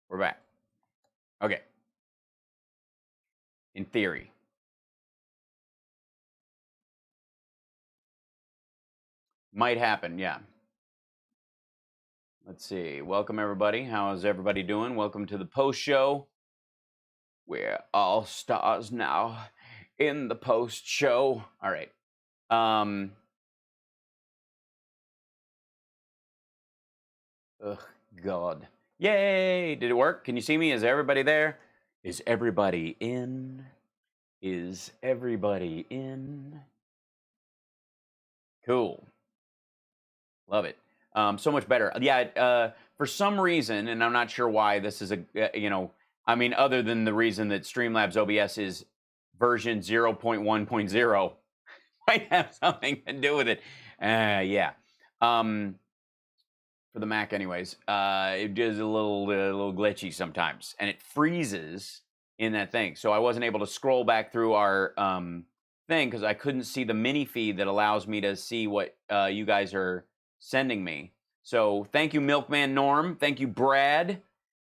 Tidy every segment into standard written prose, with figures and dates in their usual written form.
We're back. Okay. In theory. Might happen, yeah. Let's see. Welcome, everybody. How is everybody doing? Welcome to the post show. We're all stars now in the post show. All right. Ugh, God. Yay! Did it work? Can you see me? Is everybody there? Is everybody in? Is everybody in? Cool. Love it. So much better. Yeah, for some reason, and I'm not sure why this is I mean, other than the reason that Streamlabs OBS is version 0.1.0, might have something to do with it. Yeah. For the Mac anyways, it is a little glitchy sometimes, and it freezes in that thing. So I wasn't able to scroll back through our thing because I couldn't see the mini feed that allows me to see what you guys are sending me. So thank you, Milkman Norm. Thank you, Brad.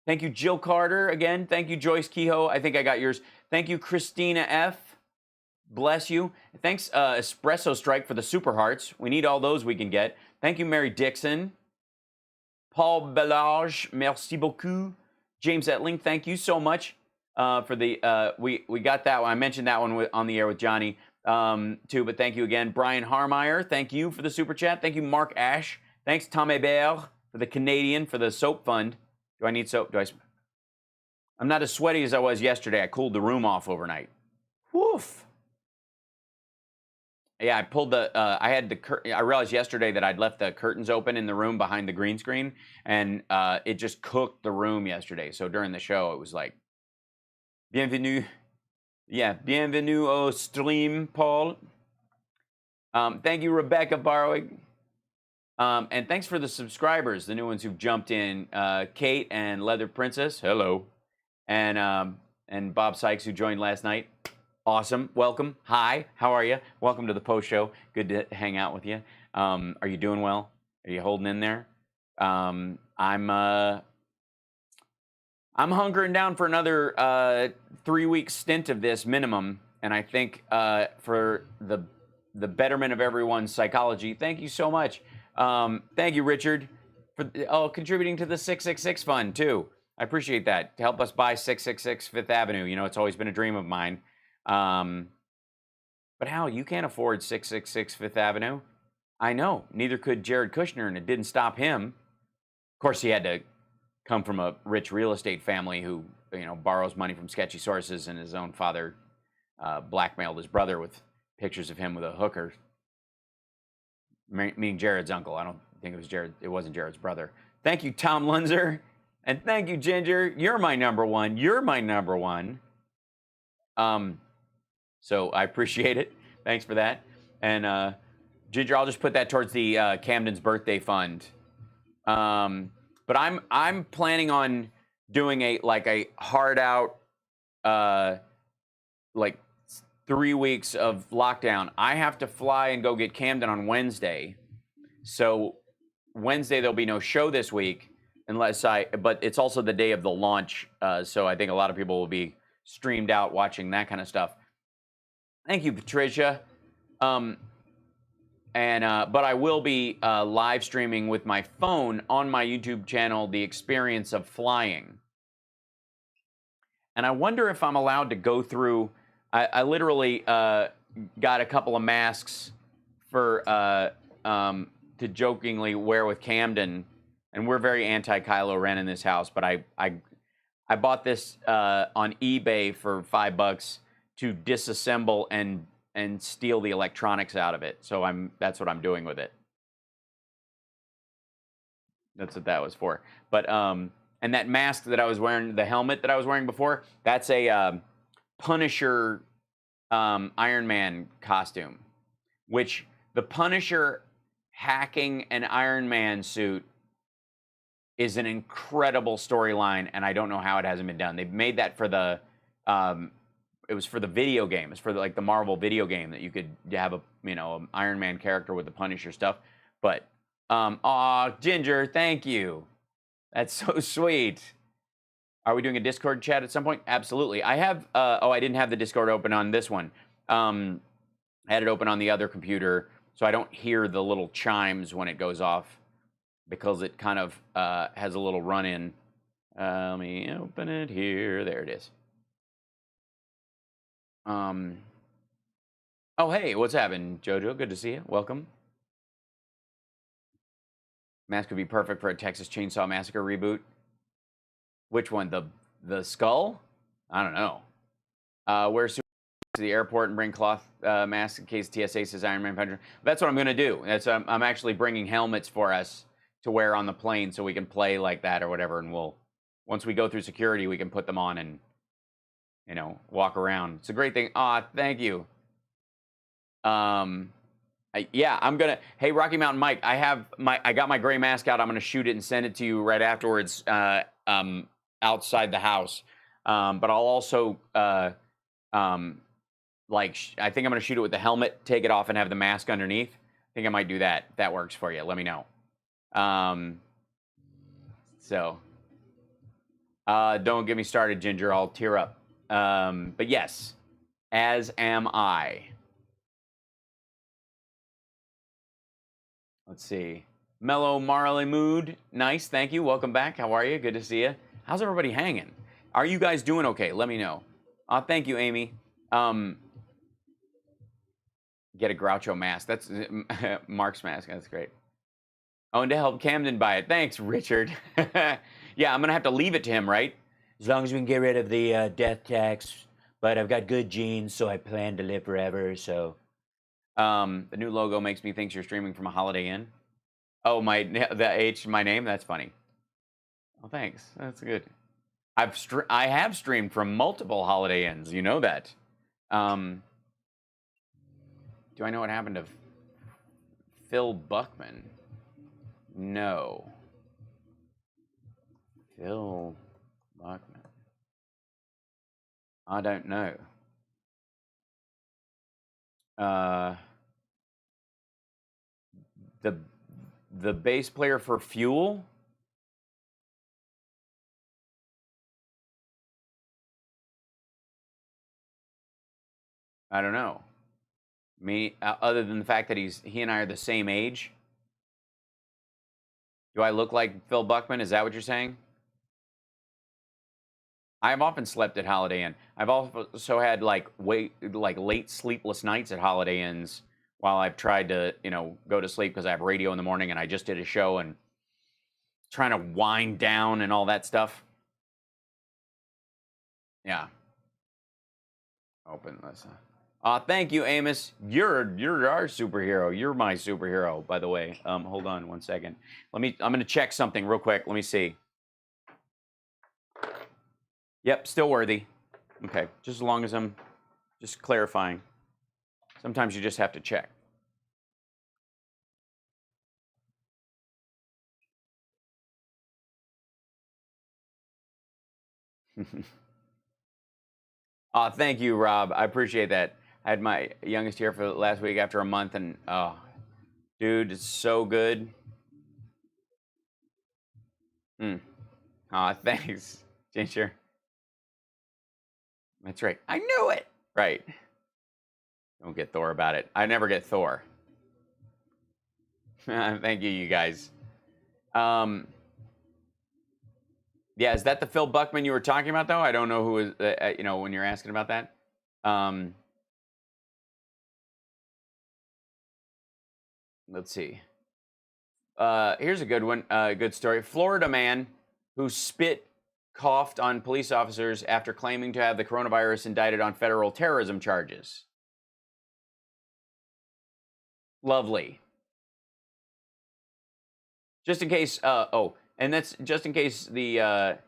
Thank you, Jill Carter. Again, thank you, Joyce Kehoe. I think I got yours. Thank you, Christina F. Bless you. Thanks, Espresso Strike, for the super hearts. We need all those we can get. Thank you, Mary Dixon. Paul Bellage, merci beaucoup. James Etling, thank you so much for the, we got that one. I mentioned that one on the air with Johnny too, but thank you again. Brian Harmeyer, thank you for the super chat. Thank you, Mark Ash. Thanks, Tom Hébert, for the Canadian, for the soap fund. Do I need soap? I'm not as sweaty as I was yesterday. I cooled the room off overnight. Woof. Yeah, I pulled the, I realized yesterday that I'd left the curtains open in the room behind the green screen, and it just cooked the room yesterday. So during the show, it was like, bienvenue. Yeah, bienvenue au stream, Paul. Thank you, Rebecca Barwick. And thanks for the subscribers, the new ones who've jumped in. Kate and Leather Princess, hello. And Bob Sykes, who joined last night. Awesome. Welcome. Hi. How are you? Welcome to the post show. Good to hang out with you. Are you doing well? Are you holding in there? I'm hunkering down for another 3-week stint of this minimum, and I think for the betterment of everyone's psychology. Thank you so much. Thank you, Richard, for contributing to the 666 fund too. I appreciate that, to help us buy 666 Fifth Avenue. You know, it's always been a dream of mine. But Hal, you can't afford 666 Fifth Avenue. I know. Neither could Jared Kushner, and it didn't stop him. Of course, he had to come from a rich real estate family who, borrows money from sketchy sources, and his own father blackmailed his brother with pictures of him with a hooker. Meaning Jared's uncle. I don't think it was Jared. It wasn't Jared's brother. Thank you, Tom Lunzer. And thank you, Ginger. You're my number one. You're my number one. So I appreciate it. Thanks for that. And Ginger, I'll just put that towards the Camden's birthday fund. But I'm planning on doing a hard out 3 weeks of lockdown. I have to fly and go get Camden on Wednesday. So Wednesday there'll be no show this week but it's also the day of the launch. So I think a lot of people will be streamed out watching that kind of stuff. Thank you, Patricia. But I will be live streaming with my phone on my YouTube channel, The Experience of Flying. And I wonder if I'm allowed to go through, I literally got a couple of masks to jokingly wear with Camden. And we're very anti-Kylo Ren in this house, but I bought this on eBay for $5 to disassemble and steal the electronics out of it. So that's what I'm doing with it. That's what that was for. But and that mask that I was wearing, the helmet that I was wearing before, that's a Punisher Iron Man costume, which the Punisher hacking an Iron Man suit is an incredible storyline, and I don't know how it hasn't been done. They've made that for the it was for the video game. It's for the Marvel video game that you could have an Iron Man character with the Punisher stuff. But aw, Ginger, thank you. That's so sweet. Are we doing a Discord chat at some point? Absolutely. I have, oh, I didn't have the Discord open on this one. I had it open on the other computer, so I don't hear the little chimes when it goes off because it kind of has a little run-in. Let me open it here. There it is. Oh, hey, what's happening, Jojo? Good to see you. Welcome. Mask would be perfect for a Texas Chainsaw Massacre reboot. Which one? The skull? I don't know. Wear suit to the airport and bring cloth masks in case TSA says Iron Man Puncher. That's what I'm gonna do. That's I'm actually bringing helmets for us to wear on the plane so we can play like that or whatever. And once we go through security, we can put them on and walk around. It's a great thing. Thank you. Yeah, I'm gonna. Hey, Rocky Mountain Mike, I got my gray mask out. I'm gonna shoot it and send it to you right afterwards. Outside the house, but I'll also I think I'm gonna shoot it with the helmet, take it off, and have the mask underneath. I think I might do that. If that works for you, let me know. Don't get me started, Ginger. I'll tear up. But yes, as am I. Let's see. Mellow Marley Mood. Nice. Thank you. Welcome back. How are you? Good to see you. How's everybody hanging? Are you guys doing okay? Let me know. Thank you, Amy. Get a Groucho mask. That's Mark's mask. That's great. Oh, and to help Camden buy it. Thanks, Richard. Yeah, I'm going to have to leave it to him, right? As long as we can get rid of the death tax. But I've got good genes, so I plan to live forever, so... the new logo makes me think you're streaming from a Holiday Inn. Oh, my name? That's funny. Oh, thanks. That's good. I have streamed from multiple Holiday Inns. You know that. Do I know what happened to Phil Buckman? No. Phil Buckman. I don't know. The bass player for Fuel? I don't know. Other than the fact that he and I are the same age. Do I look like Phil Buckman? Is that what you're saying? I have often slept at Holiday Inn. I've also had late sleepless nights at Holiday Inns while I've tried to, go to sleep because I have radio in the morning and I just did a show and trying to wind down and all that stuff. Yeah. Open this. Thank you, Amos. You're our superhero. You're my superhero, by the way. Hold on one second. I'm gonna check something real quick. Let me see. Yep, still worthy. Okay, just as long as I'm just clarifying. Sometimes you just have to check. Thank you, Rob. I appreciate that. I had my youngest here for last week after a month, and dude, it's so good. Thanks, Ginger. That's right. I knew it. Right. Don't get Thor about it. I never get Thor. Thank you, you guys. Yeah, is that the Phil Buckman you were talking about, though? I don't know who is, when you're asking about that. Let's see. Here's a good one, good story. Florida man who coughed on police officers after claiming to have the coronavirus indicted on federal terrorism charges. Lovely. Just in case, and that's just in case the,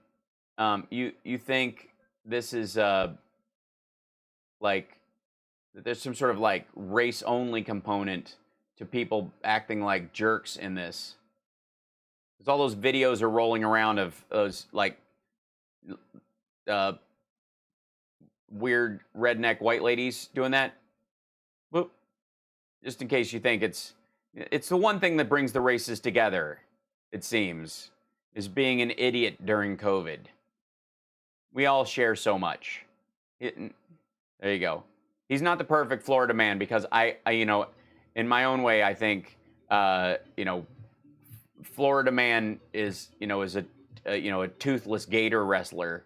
you think this is, like, there's some sort of, like, race-only component to people acting like jerks in this. Because all those videos are rolling around of those, like, weird redneck white ladies doing that. Whoop. Just in case you think it's the one thing that brings the races together, it seems, is being an idiot during COVID. We all share so much. There you go. He's not the perfect Florida man because I in my own way, I think, Florida man is a toothless gator wrestler.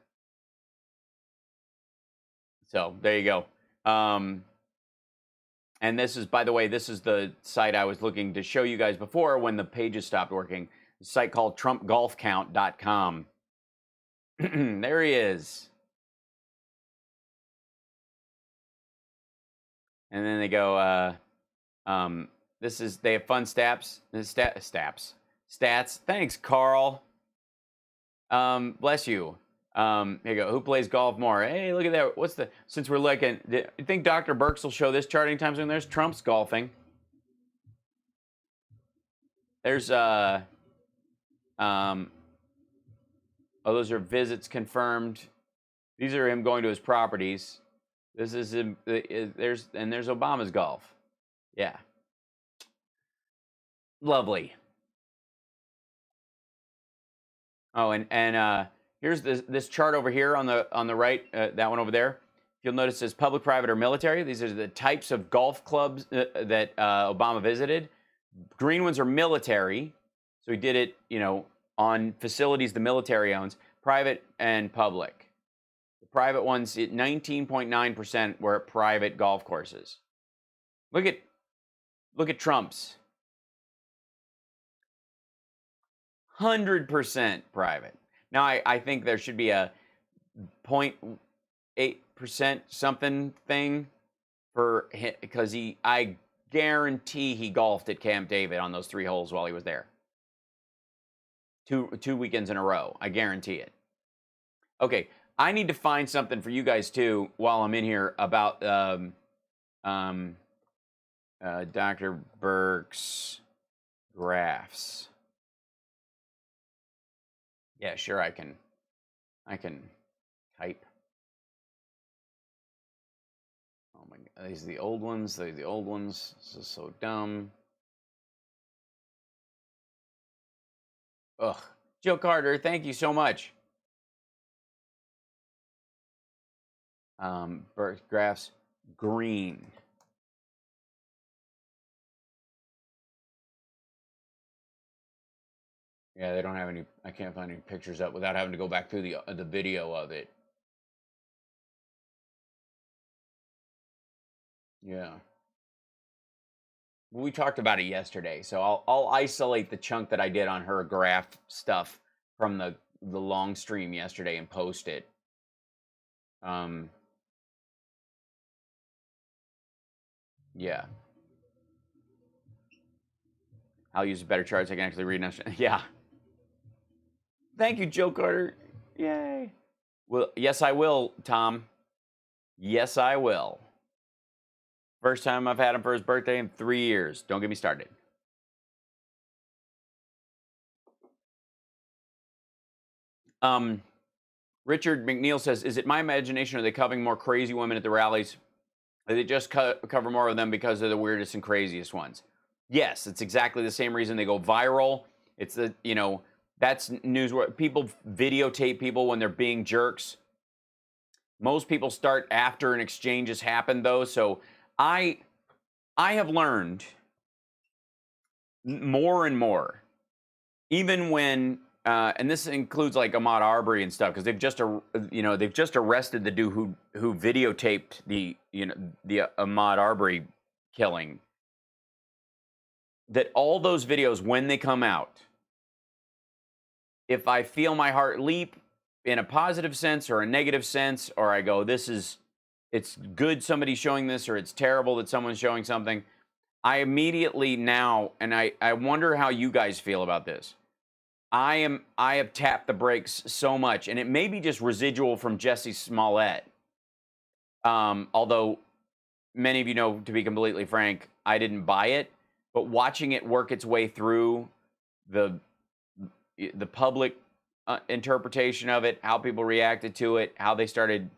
So there you go. And this is, by the way, this is the site I was looking to show you guys before when the pages stopped working. A site called TrumpGolfCount.com. There he is. And then they go, they have fun stats. Stats. Thanks, Carl. Bless you. Here you go. Who plays golf more? Hey, look at that. Since we're looking, you think Dr. Burks will show this chart anytime soon? There's Trump's golfing. There's, those are visits confirmed. These are him going to his properties. This is him. There's Obama's golf. Yeah. Lovely. Oh, and here's this chart over here on the right, that one over there. You'll notice it says public, private, or military. These are the types of golf clubs that Obama visited. Green ones are military. So he did it, on facilities the military owns. Private and public. The private ones, 19.9% were at private golf courses. Look at Trump's. 100% private. Now, I think there should be a 0.8% something thing for him, because I guarantee he golfed at Camp David on those 3 holes while he was there. Two weekends in a row. I guarantee it. Okay, I need to find something for you guys too while I'm in here about Dr. Burke's graphs. Yeah, sure, I can type. Oh my God, these are the old ones. These are the old ones. This is so dumb. Ugh. Jill Carter, thank you so much. Burke's graphs, green. Yeah, they don't have any. I can't find any pictures up without having to go back through the video of it. Yeah. We talked about it yesterday, so I'll isolate the chunk that I did on her graph stuff from the long stream yesterday and post it. Yeah. I'll use better charts. I can actually read now. Yeah. Thank you, Joe Carter. Yay. Well, yes, I will, Tom. Yes, I will. First time I've had him for his birthday in 3 years. Don't get me started. Richard McNeil says, is it my imagination, are they covering more crazy women at the rallies? Or they just cover more of them because they're the weirdest and craziest ones? Yes, it's exactly the same reason they go viral. It's that's news where people videotape people when they're being jerks. Most people start after an exchange has happened, though. So I have learned more and more, even when, and this includes like Ahmaud Arbery and stuff, because they've just arrested the dude who videotaped the Ahmaud Arbery killing. That all those videos, when they come out, if I feel my heart leap in a positive sense or a negative sense, or I go, it's good somebody's showing this, or it's terrible that someone's showing something, I immediately now, and I wonder how you guys feel about this. I have tapped the brakes so much, and it may be just residual from Jussie Smollett. Although many of you know, to be completely frank, I didn't buy it, but watching it work its way through the public interpretation of it, how people reacted to it, how they started,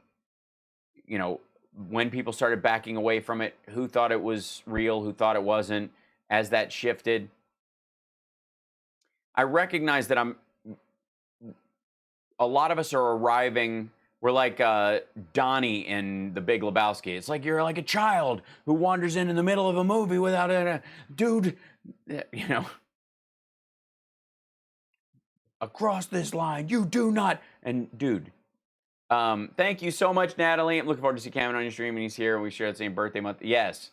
when people started backing away from it, who thought it was real, who thought it wasn't, as that shifted. I recognize that a lot of us are arriving We're like Donnie in The Big Lebowski. It's like you're like a child who wanders in the middle of a movie without a dude, you know, across this line. You do not. And dude, thank you so much, Natalie. I'm looking forward to see Cameron on your stream, and he's here. We share the same birthday month. Yes.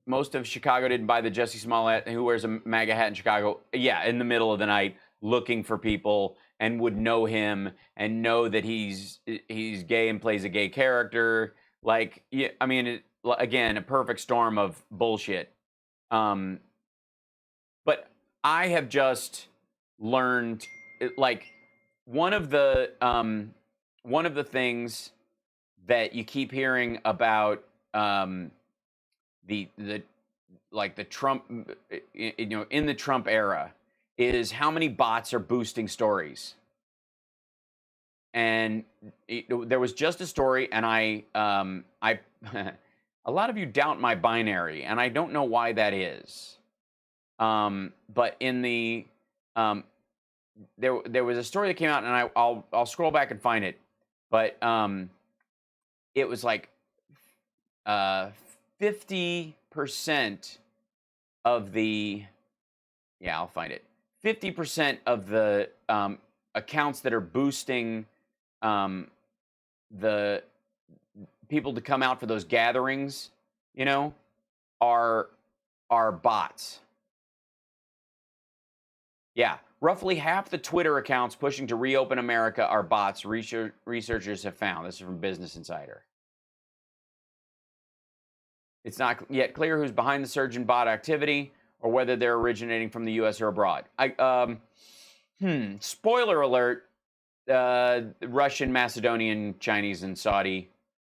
Most of Chicago didn't buy the Jussie Smollett who wears a MAGA hat in Chicago. Yeah, in the middle of the night, looking for people, and would know him and know that he's gay and plays a gay character. Like, yeah, I mean, again, a perfect storm of bullshit. But I have just learned, like, one of the things that you keep hearing about the Trump, in the Trump era, is how many bots are boosting stories. And there was just a story, and I a lot of you doubt my binary, and I don't know why that is. But in the there was a story that came out, and I'll scroll back and find it, but it was like 50% of the, yeah, I'll find it. 50% of the accounts that are boosting the people to come out for those gatherings, are bots. Yeah, roughly half the Twitter accounts pushing to reopen America are bots, researchers have found. This is from Business Insider. It's not yet clear who's behind the surge in bot activity or whether they're originating from the U.S. or abroad. Spoiler alert, Russian, Macedonian, Chinese, and Saudi.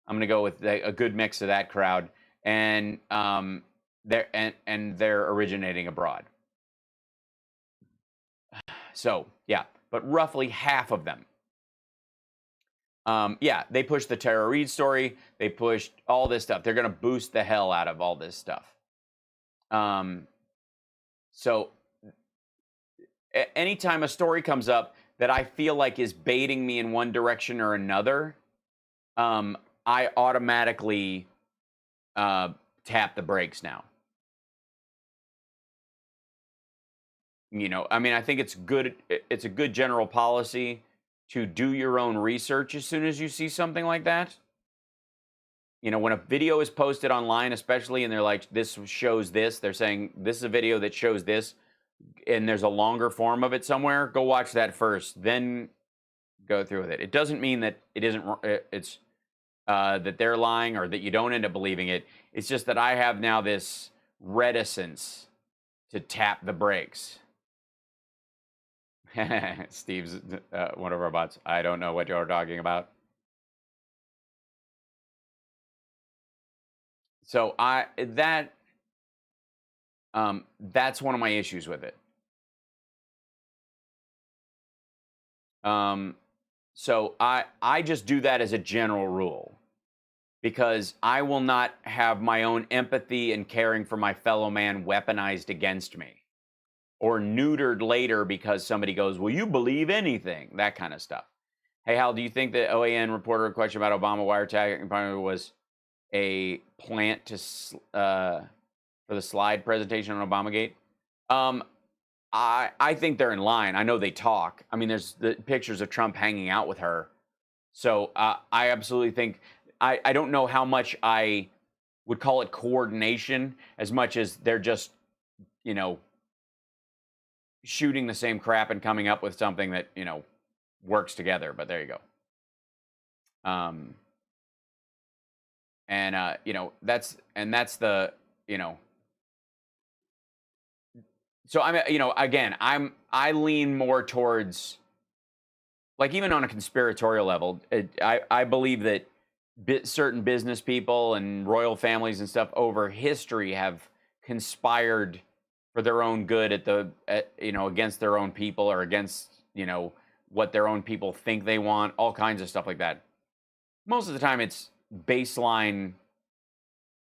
I'm going to go with a good mix of that crowd. And they're originating abroad. So, yeah, but roughly half of them. Yeah, they pushed the Tara Reade story. They pushed all this stuff. They're going to boost the hell out of all this stuff. So anytime a story comes up that I feel like is baiting me in one direction or another, I automatically tap the brakes now. I mean, I think it's good. It's a good general policy to do your own research as soon as you see something like that. When a video is posted online, especially, and they're like, this shows this, they're saying, this is a video that shows this, and there's a longer form of it somewhere, go watch that first, then go through with it. It doesn't mean that it's that they're lying or that you don't end up believing it. It's just that I have now this reticence to tap the brakes. Steve's one of our bots. I don't know what you're talking about. So that's one of my issues with it. So I just do that as a general rule, because I will not have my own empathy and caring for my fellow man weaponized against me or neutered later because somebody goes, well, you believe anything, that kind of stuff. Hey, Hal, do you think the OAN reporter question about Obama wiretapping was a plant for the slide presentation on Obamagate? I think they're in line. I know they talk. I mean, there's the pictures of Trump hanging out with her. So I absolutely think, I don't know how much I would call it coordination as much as they're just, shooting the same crap and coming up with something that, works together. But there you go. That's the, so again, I lean more towards, like, even on a conspiratorial level, I believe that certain business people and royal families and stuff over history have conspired for their own good against their own people, or against, what their own people think they want, all kinds of stuff like that. Most of the time it's baseline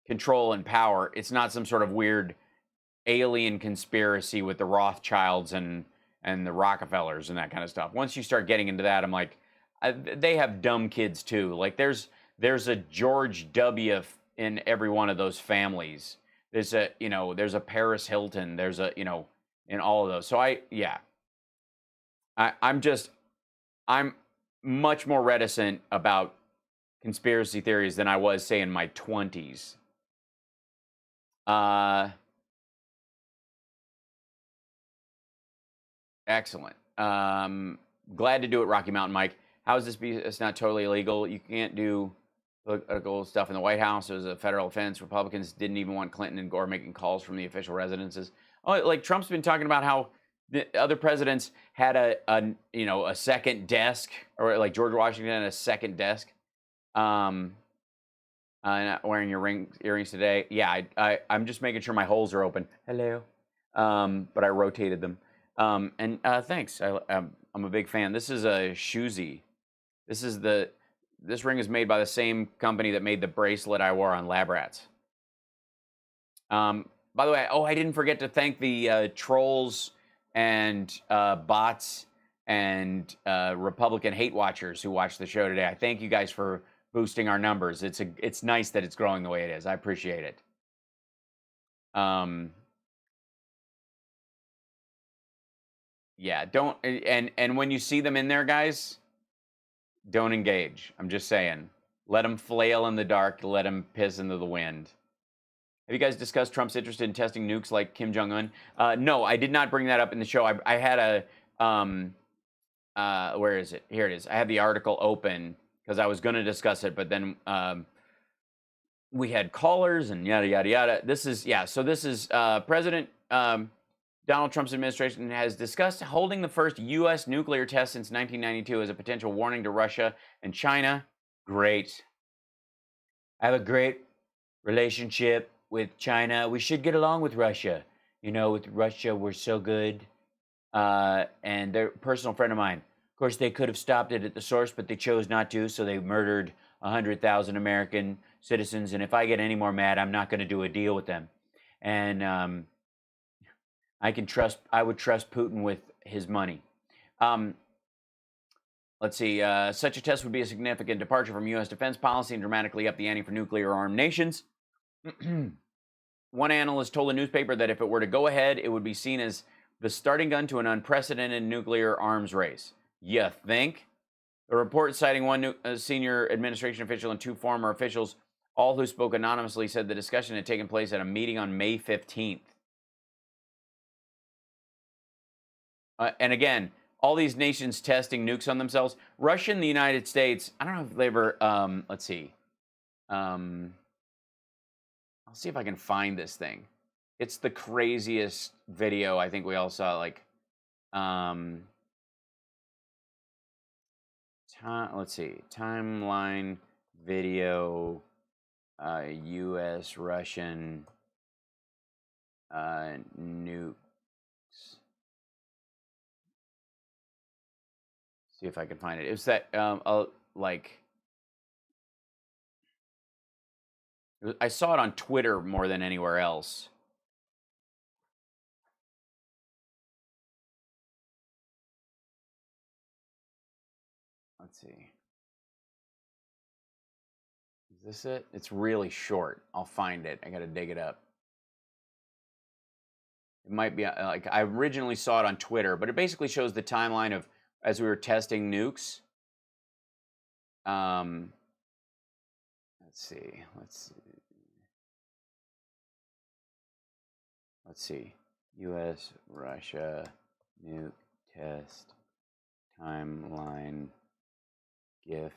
control and power. It's not some sort of weird alien conspiracy with the Rothschilds and and the Rockefellers and that kind of stuff. Once you start getting into that, I'm like, they have dumb kids too. Like there's a George W. in every one of those families. There's a Paris Hilton. There's a, in all of those. So I'm much more reticent about conspiracy theories than I was, say, in my 20s. Excellent. Glad to do it, Rocky Mountain Mike. How is this? It's not totally illegal. You can't do political stuff in the White House. It was a federal offense. Republicans didn't even want Clinton and Gore making calls from the official residences. Oh, like Trump's been talking about how the other presidents had a second desk, or like George Washington had a second desk. Not wearing your earrings today. Yeah, I'm just making sure my holes are open. Hello. But I rotated them. And thanks. I'm a big fan. This is a Shoesy. This ring is made by the same company that made the bracelet I wore on lab rats. By the way, I didn't forget to thank the trolls and bots and Republican hate watchers who watched the show today. I thank you guys for boosting our numbers. It's nice that it's growing the way it is. I appreciate it. Yeah, don't and when you see them in there, guys, don't engage. I'm just saying. Let them flail in the dark, let them piss into the wind. Have you guys discussed Trump's interest in testing nukes like Kim Jong-un? No, I did not bring that up in the show. I had where is it? Here it is. I had the article open because I was going to discuss it, but then we had callers and yada, yada, yada. This is President Donald Trump's administration has discussed holding the first U.S. nuclear test since 1992 as a potential warning to Russia and China. Great. I have a great relationship with China. We should get along with Russia. With Russia, we're so good. And they're a personal friend of mine. Of course, they could have stopped it at the source, but they chose not to, so they murdered 100,000 American citizens. And if I get any more mad, I'm not going to do a deal with them. And I would trust Putin with his money. Let's see. Such a test would be a significant departure from U.S. defense policy and dramatically up the ante for nuclear-armed nations. One analyst told a newspaper that if it were to go ahead, it would be seen as the starting gun to an unprecedented nuclear arms race. You think? The report, citing one senior administration official and two former officials, all who spoke anonymously, said the discussion had taken place at a meeting on May 15th. And again, all these nations testing nukes on themselves. Russia and the United States, I don't know if they ever, let's see. I'll see if I can find this thing. It's the craziest video I think we all saw. Like, let's see. Timeline video, U.S. Russian nukes. See if I can find it. It's that I saw it on Twitter more than anywhere else. Let's see. Is this it? It's really short. I'll find it. I got to dig it up. It might be like I originally saw it on Twitter, but it basically shows the timeline of as we were testing nukes. Let's see. Let's see. U.S. Russia nuke test timeline GIF.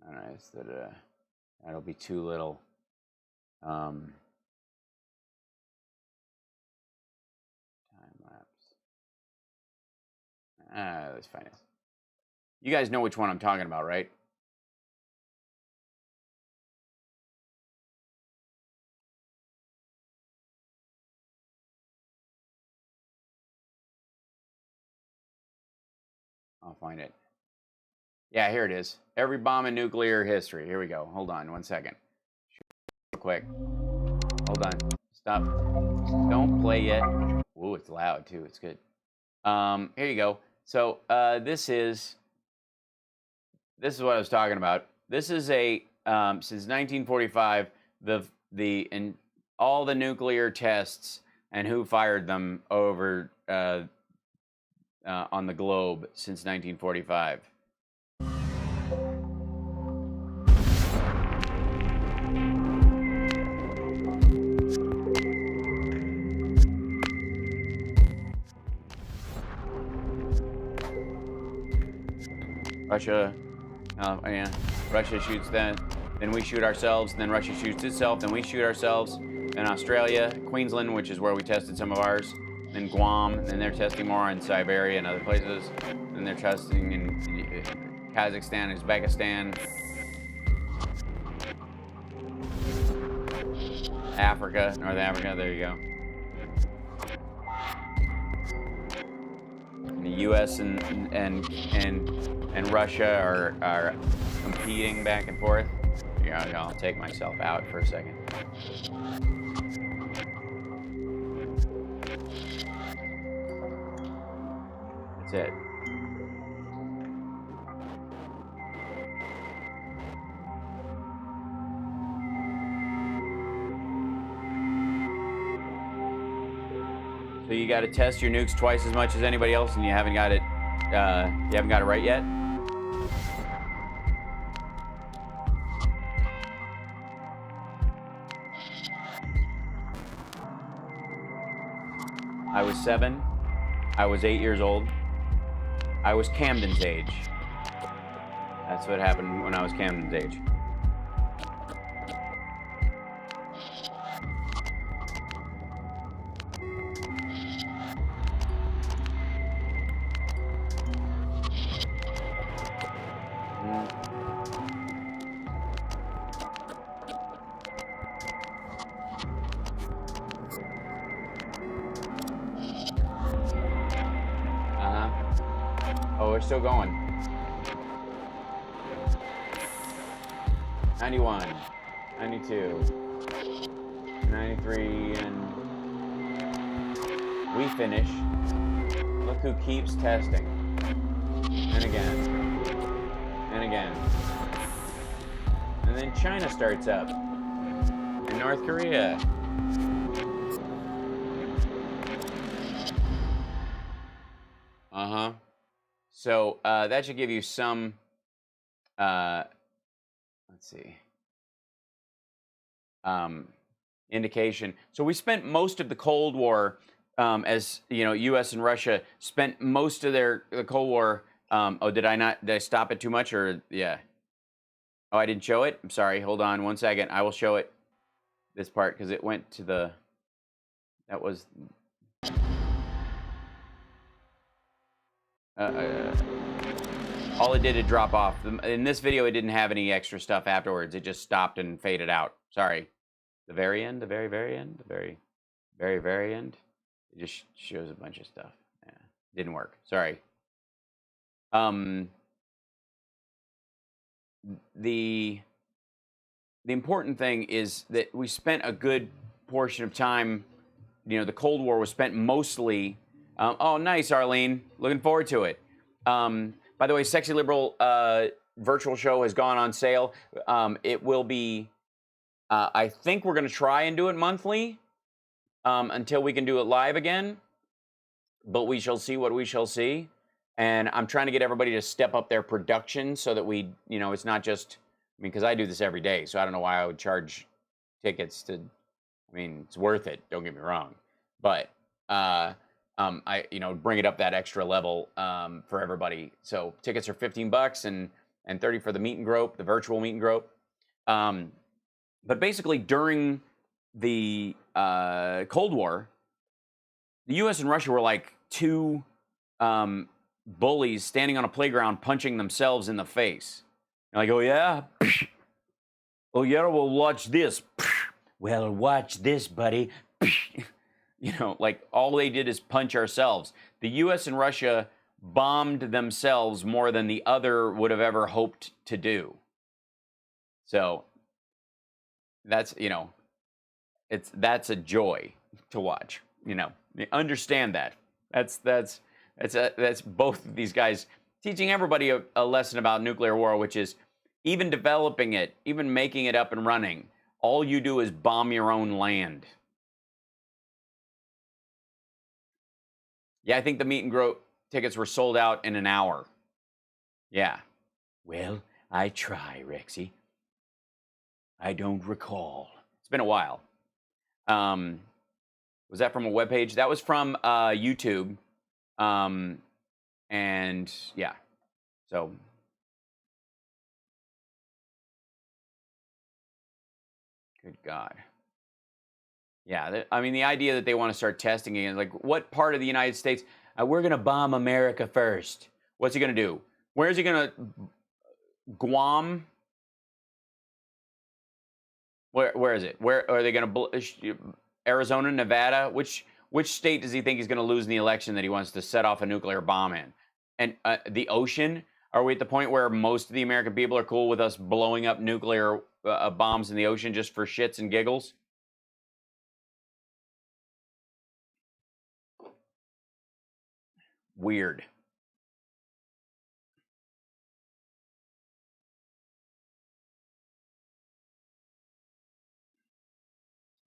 All right, it's that'll be too little. Time lapse. Let's find it. You guys know which one I'm talking about, right? I'll find it. Yeah, here it is. Every bomb in nuclear history. Here we go. Hold on 1 second. Real quick. Hold on. Stop. Don't play yet. Ooh, it's loud too. It's good. Here you go. So this is what I was talking about. This is a since 1945 in all the nuclear tests and who fired them over on the globe since 1945. Russia, yeah, Russia shoots then we shoot ourselves, then Russia shoots itself, then we shoot ourselves, then Australia, Queensland, which is where we tested some of ours, then Guam, then they're testing more in Siberia and other places, then they're testing in Kazakhstan, Uzbekistan, Africa, North Africa, there you go. And the U.S. and Russia are competing back and forth. Yeah, I'll take myself out for a second. That's it. So you got to test your nukes twice as much as anybody else, and you haven't got it. You haven't got it right yet. I was 7. I was 8 years old. I was Camden's age. That's what happened when I was Camden's age. Oh, we're still going. 91, 92, 93, and we finish. Look who keeps testing. And again. And again. And then China starts up. And North Korea. Uh-huh. So that should give you some, let's see, indication. So we spent most of the Cold War, as you know, U.S. and Russia spent most of the Cold War. Oh, did I stop it too much, or yeah? Oh, I didn't show it. I'm sorry. Hold on 1 second. I will show it. This part, because it went to the. That was. All it did, it drop off. In this video, it didn't have any extra stuff afterwards. It just stopped and faded out. Sorry. The very end, the very, very end, the very, very, very end. It just shows a bunch of stuff. Yeah, didn't work. Sorry. The important thing is that we spent a good portion of time, you know, the Cold War was spent mostly. Oh, nice, Arlene. Looking forward to it. By the way, Sexy Liberal virtual show has gone on sale. It will be, I think we're going to try and do it monthly until we can do it live again. But we shall see what we shall see. And I'm trying to get everybody to step up their production so that we, you know, it's not just, I mean, because I do this every day. So I don't know why I would charge tickets to, I mean, it's worth it. Don't get me wrong. But, I, you know, bring it up that extra level for everybody. So tickets are $15 and 30 for the meet and grope, the virtual meet and grope. But basically during the Cold War, the U.S. and Russia were like two bullies standing on a playground punching themselves in the face. You're like, oh yeah? Oh yeah, well watch this. Well, watch this, buddy. You know, like all they did is punch ourselves. The U.S. and Russia bombed themselves more than the other would have ever hoped to do. So that's, you know, that's a joy to watch. You know, understand that. That's both of these guys teaching everybody a lesson about nuclear war, which is even developing it, even making it up and running, all you do is bomb your own land. Yeah, I think the meet and grow tickets were sold out in an hour. Yeah. Well, I try, Rexy. I don't recall. It's been a while. Was that from a webpage? That was from YouTube. And yeah. So good God. Yeah, I mean, the idea that they want to start testing again, like, what part of the United States? We're going to bomb America first. What's he going to do? Where's he going to? Guam? Where is it? Where are they going to? Arizona, Nevada? Which state does he think he's going to lose in the election that he wants to set off a nuclear bomb in? And the ocean? Are we at the point where most of the American people are cool with us blowing up nuclear bombs in the ocean just for shits and giggles? Weird.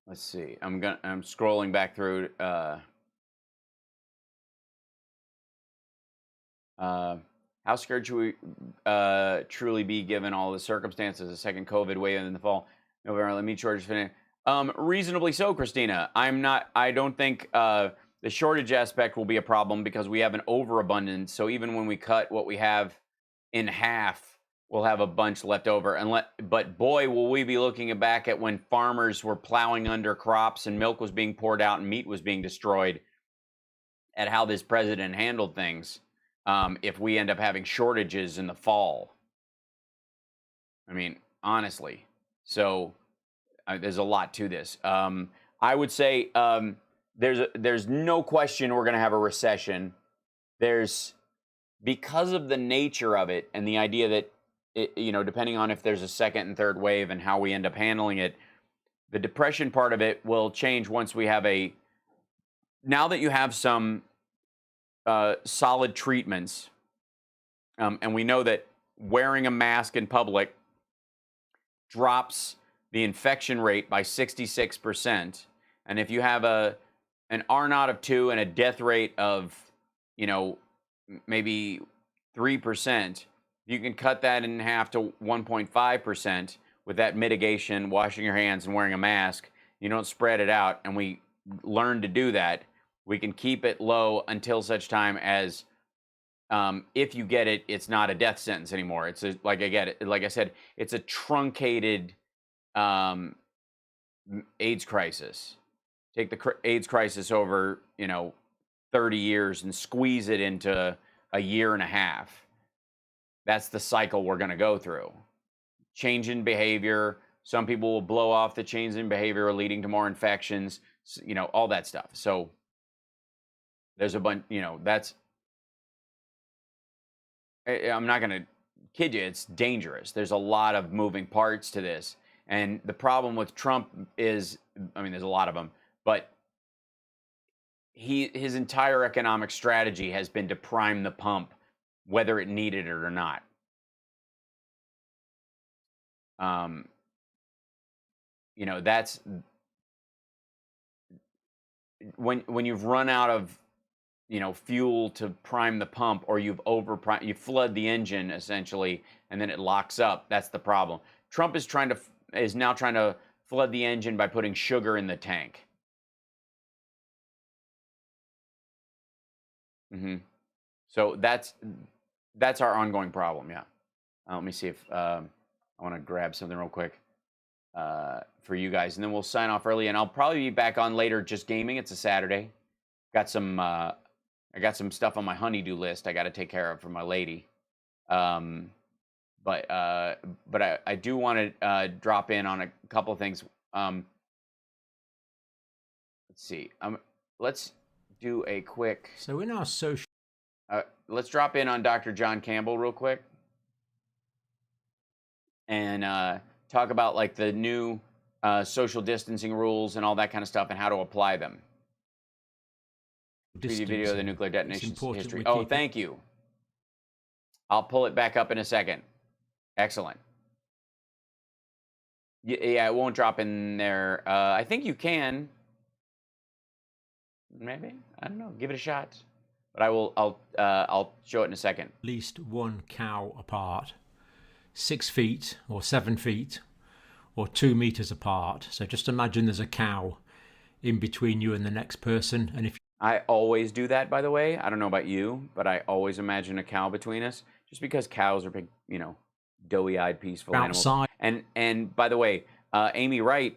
Let's see. I'm scrolling back through. How scared should we truly be given all the circumstances? A second COVID wave in the fall, November. Let me charge finish. Reasonably so, Christina. I don't think the shortage aspect will be a problem because we have an overabundance. So even when we cut what we have in half, we'll have a bunch left over. But boy, will we be looking back at when farmers were plowing under crops and milk was being poured out and meat was being destroyed, at how this president handled things. If we end up having shortages in the fall. I mean, honestly. So there's a lot to this. I would say there's no question we're going to have a recession. Because of the nature of it and the idea that, depending on if there's a second and third wave and how we end up handling it, the depression part of it will change once we have now that you have some solid treatments, and we know that wearing a mask in public drops the infection rate by 66%. And if you have an R0 of 2 and a death rate of, maybe 3%, you can cut that in half to 1.5% with that mitigation, washing your hands and wearing a mask. You don't spread it out, and we learn to do that. We can keep it low until such time as, if you get it, it's not a death sentence anymore. It's like I said, it's a truncated AIDS crisis. Take the AIDS crisis over, 30 years and squeeze it into a year and a half. That's the cycle we're going to go through. Change in behavior. Some people will blow off the change in behavior, leading to more infections, all that stuff. So there's a bunch, I'm not going to kid you, it's dangerous. There's a lot of moving parts to this. And the problem with Trump is, there's a lot of them, but his entire economic strategy has been to prime the pump, whether it needed it or not. That's when you've run out of fuel to prime the pump, or you flood the engine essentially, and then it locks up. That's the problem. Trump is now trying to flood the engine by putting sugar in the tank. So that's our ongoing problem. Yeah. Let me see if I want to grab something real quick for you guys, and then we'll sign off early. And I'll probably be back on later, just gaming. It's a Saturday. I got some stuff on my honeydew list I got to take care of for my lady. But I do want to drop in on a couple of things. Let's see. Let's do a quick. So in our social. let's drop in on Dr. John Campbell real quick and talk about like the new social distancing rules and all that kind of stuff and how to apply them. Video of the nuclear detonation history. Oh, thank you. I'll pull it back up in a second. Excellent. Yeah, it won't drop in there. I think you can. Maybe. I don't know. Give it a shot. But I'll show it in a second. At least one cow apart, 6 feet or 7 feet or 2 meters apart. So just imagine there's a cow in between you and the next person. And if I always do that, by the way. I don't know about you, but I always imagine a cow between us, just because cows are big, you know, doughy-eyed, peaceful outside. animals. And by the way, Amy Wright,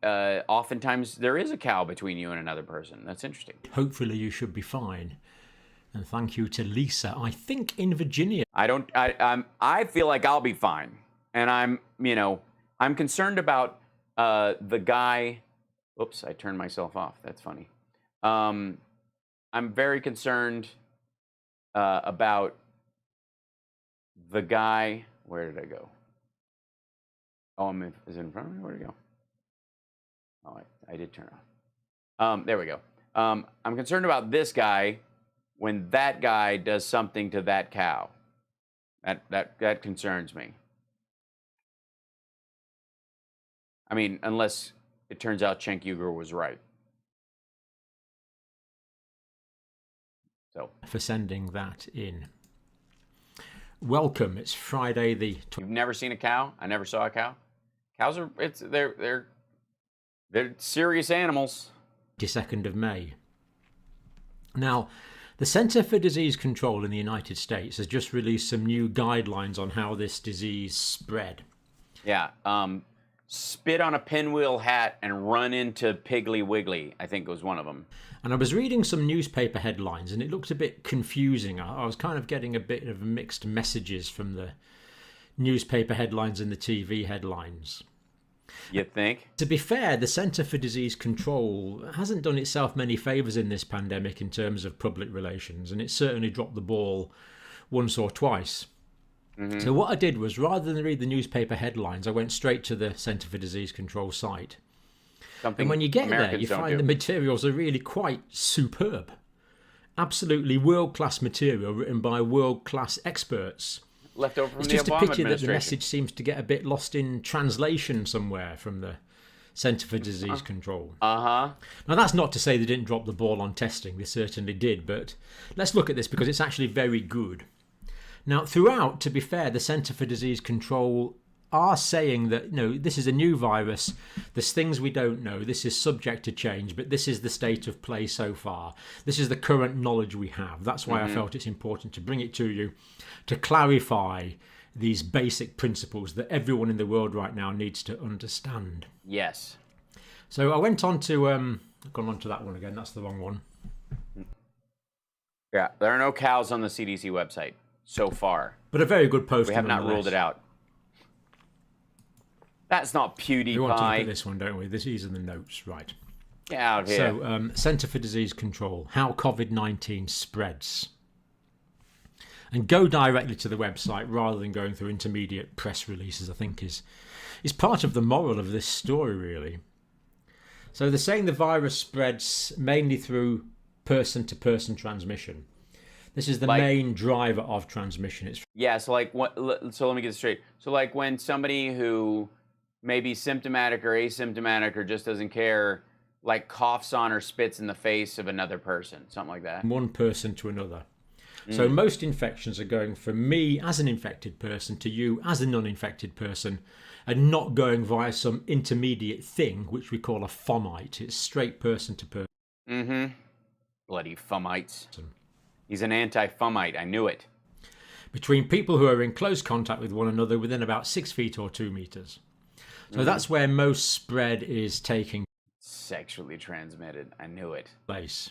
oftentimes there is a cow between you and another person. That's interesting. Hopefully you should be fine. And thank you to Lisa, I think in Virginia. I feel like I'll be fine. And I'm concerned about the guy. Oops, I turned myself off. That's funny. I'm very concerned about the guy. Where did I go? Oh, is it in front of me? Where'd it go? Oh, I did turn it off. There we go. I'm concerned about this guy when that guy does something to that cow. That concerns me. I mean, unless it turns out Cenk Uygur was right. So for sending that in. Welcome. It's Friday the. You've never seen a cow? I never saw a cow. Cows are they're serious animals. 22nd of May. Now, the Centre for Disease Control in the United States has just released some new guidelines on how this disease spread. Yeah. Spit on a pinwheel hat and run into Piggly Wiggly, I think was one of them. And I was reading some newspaper headlines and it looked a bit confusing. I was kind of getting a bit of mixed messages from the newspaper headlines and the TV headlines. You think? To be fair, the Centre for Disease Control hasn't done itself many favours in this pandemic in terms of public relations, and it certainly dropped the ball once or twice. Mm-hmm. So what I did was, rather than read the newspaper headlines, I went straight to the Centre for Disease Control site. And when you get there, you find the materials are really quite superb. Absolutely world-class material written by world-class experts. Left over from it's the just Obama a pity that the administration. message seems to get a bit lost in translation somewhere from the Centre for Disease Control. Now, that's not to say they didn't drop the ball on testing. They certainly did. But let's look at this because it's actually very good. Now, throughout, to be fair, the Centre for Disease Control are saying that, you know, this is a new virus. There's things we don't know. This is subject to change, but this is the state of play so far. This is the current knowledge we have. That's why I felt it's important to bring it to you, to clarify these basic principles that everyone in the world right now needs to understand. Yes. So I went on to, I've gone on to that one again. That's the wrong one. Yeah, there are no cows on the CDC website so far. But a very good post. We have not ruled it out. That's not PewDiePie. We want to look at this one, don't we? These are the notes, right? Get out here. So, Centre for Disease Control, how COVID-19 spreads. And go directly to the website rather than going through intermediate press releases, I think is part of the moral of this story, really. So they're saying the virus spreads mainly through person-to-person transmission. This is the main driver of transmission. Yeah, so like so let me get this straight. So like when somebody who may be symptomatic or asymptomatic or just doesn't care, like coughs on or spits in the face of another person, something like that. One person to another. So most infections are going from me as an infected person to you as a non-infected person, and not going via some intermediate thing, which we call a fomite. It's straight person to person. Bloody fomites. He's an anti-fomite. I knew it. Between people who are in close contact with one another within about 6 feet or 2 meters. So that's where most spread is taking sexually transmitted. I knew it. Place.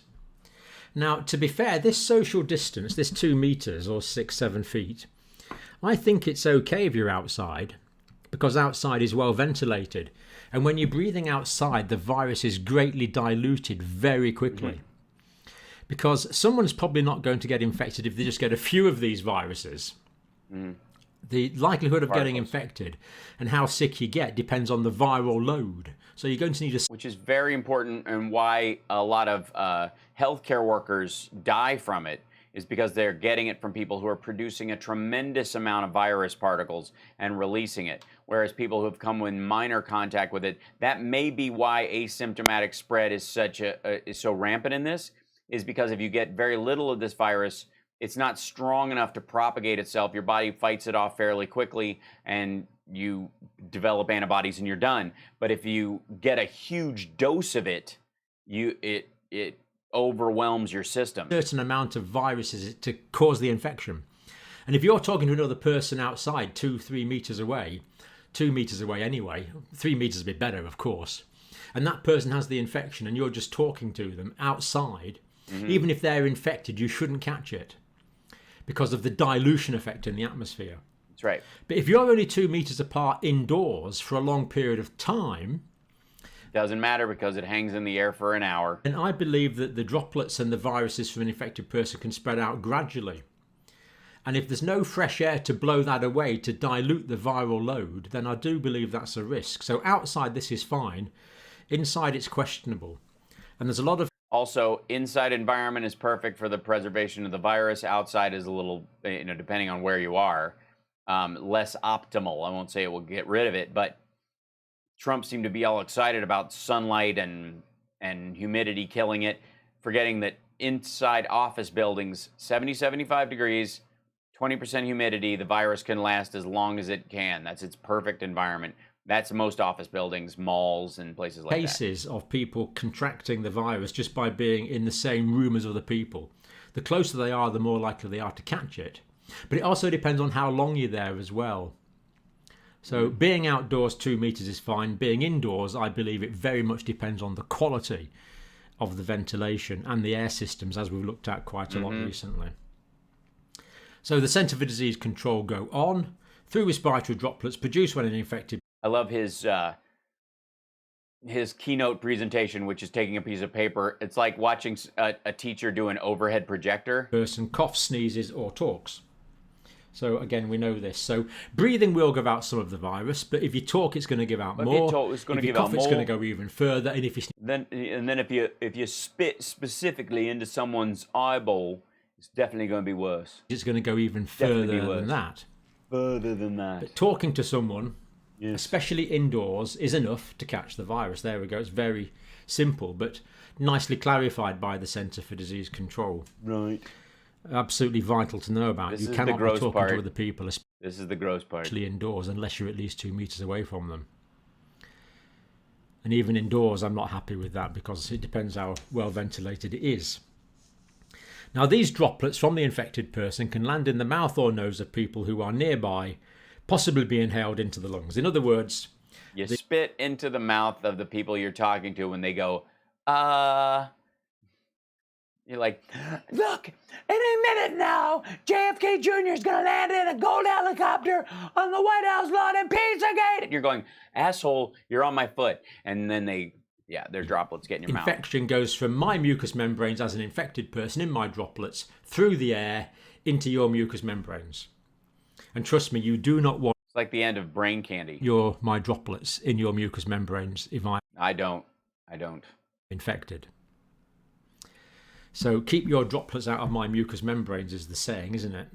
Now, to be fair, this social distance, this 2 meters or 6-7 feet, I think it's okay if you're outside, because outside is well ventilated. And when you're breathing outside, the virus is greatly diluted very quickly. Because someone's probably not going to get infected if they just get a few of these viruses. The likelihood of getting infected and how sick you get depends on the viral load. So you're going to need which is very important, and why a lot of healthcare workers die from it is because they're getting it from people who are producing a tremendous amount of virus particles and releasing it. Whereas people who have come in minor contact with it, that may be why asymptomatic spread is is so rampant in this, is because if you get very little of this virus, it's not strong enough to propagate itself. Your body fights it off fairly quickly, and you develop antibodies and you're done. But if you get a huge dose of it, it overwhelms your system. Certain amount of viruses to cause the infection. And if you're talking to another person outside 2-3 meters away, 2 meters away anyway, 3 meters would be better, of course, and that person has the infection and you're just talking to them outside, even if they're infected, you shouldn't catch it because of the dilution effect in the atmosphere. That's right. But if you're only 2 meters apart indoors for a long period of time, doesn't matter because it hangs in the air for an hour. And I believe that the droplets and the viruses from an infected person can spread out gradually. And if there's no fresh air to blow that away to dilute the viral load, then I do believe that's a risk. So outside this is fine. Inside it's questionable. And there's a lot of... Also, inside environment is perfect for the preservation of the virus. Outside is a little, depending on where you are, less optimal. I won't say it will get rid of it, but Trump seemed to be all excited about sunlight and humidity killing it, forgetting that inside office buildings, 70, 75 degrees, 20% humidity, the virus can last as long as it can. That's its perfect environment. That's most office buildings, malls, and places like that. Cases of people contracting the virus just by being in the same room as other people. The closer they are, the more likely they are to catch it. But it also depends on how long you're there as well. So being outdoors 2 meters is fine. Being indoors, I believe it very much depends on the quality of the ventilation and the air systems, as we've looked at quite a lot recently. So the Centre for Disease Control go on through respiratory droplets produced when an infected... I love his keynote presentation, which is taking a piece of paper. It's like watching a teacher do an overhead projector. ...person coughs, sneezes, or talks. So again, we know this. So breathing will give out some of the virus, but if you talk, it's going to give out more. It's going to give out more. It's going to go even further. And if you then if you spit specifically into someone's eyeball, it's definitely going to be worse. It's going to go even further than that. Further than that. But talking to someone, especially indoors, is enough to catch the virus. There we go. It's very simple, but nicely clarified by the Centre for Disease Control. Right. Absolutely vital to know about. You cannot be talking to other people, this is the gross part, especially indoors, unless you're at least 2 meters away from them. And even indoors, I'm not happy with that because it depends how well ventilated it is. Now, these droplets from the infected person can land in the mouth or nose of people who are nearby, possibly be inhaled into the lungs. In other words, you spit into the mouth of the people you're talking to when they go, You're like, look, in a minute now, JFK Jr. is going to land in a gold helicopter on the White House lawn in Pizzagate. And you're going, asshole, you're on my foot. And then their droplets get in your mouth. Infection goes from my mucous membranes as an infected person in my droplets through the air into your mucous membranes. And trust me, you do not want... It's like the end of brain candy. My droplets in your mucous membranes if I don't. Infected. So keep your droplets out of my mucous membranes is the saying, isn't it?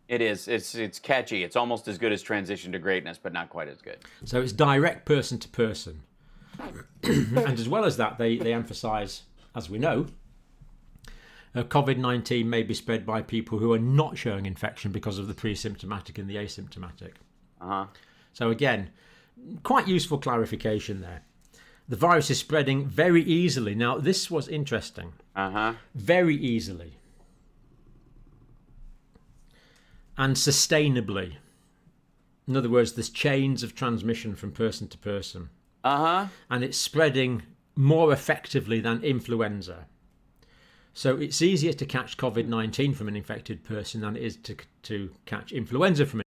It is. It's catchy. It's almost as good as Transition to Greatness, but not quite as good. So it's direct person to person. And as well as that, they emphasise, as we know, COVID-19 may be spread by people who are not showing infection because of the pre-symptomatic and the asymptomatic. So again, quite useful clarification there. The virus is spreading very easily. Now, this was interesting. Very easily. And sustainably. In other words, there's chains of transmission from person to person. And it's spreading more effectively than influenza. So it's easier to catch COVID-19 from an infected person than it is to catch influenza from it.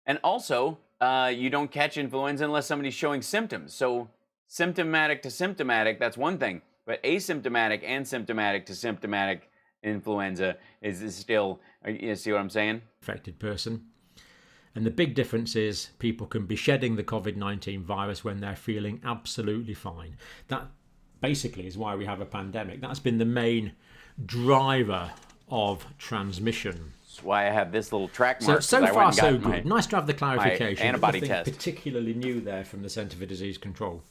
And also, you don't catch influenza unless somebody's showing symptoms. So symptomatic to symptomatic, that's one thing. But asymptomatic and symptomatic to symptomatic, influenza is still, you see what I'm saying? Infected person. And the big difference is people can be shedding the COVID-19 virus when they're feeling absolutely fine. That basically is why we have a pandemic. That's been the main driver of transmission. That's why I have this little track mark. So far, so good. Nice to have the clarification. Antibody test. Particularly new there from the Centre for Disease Control.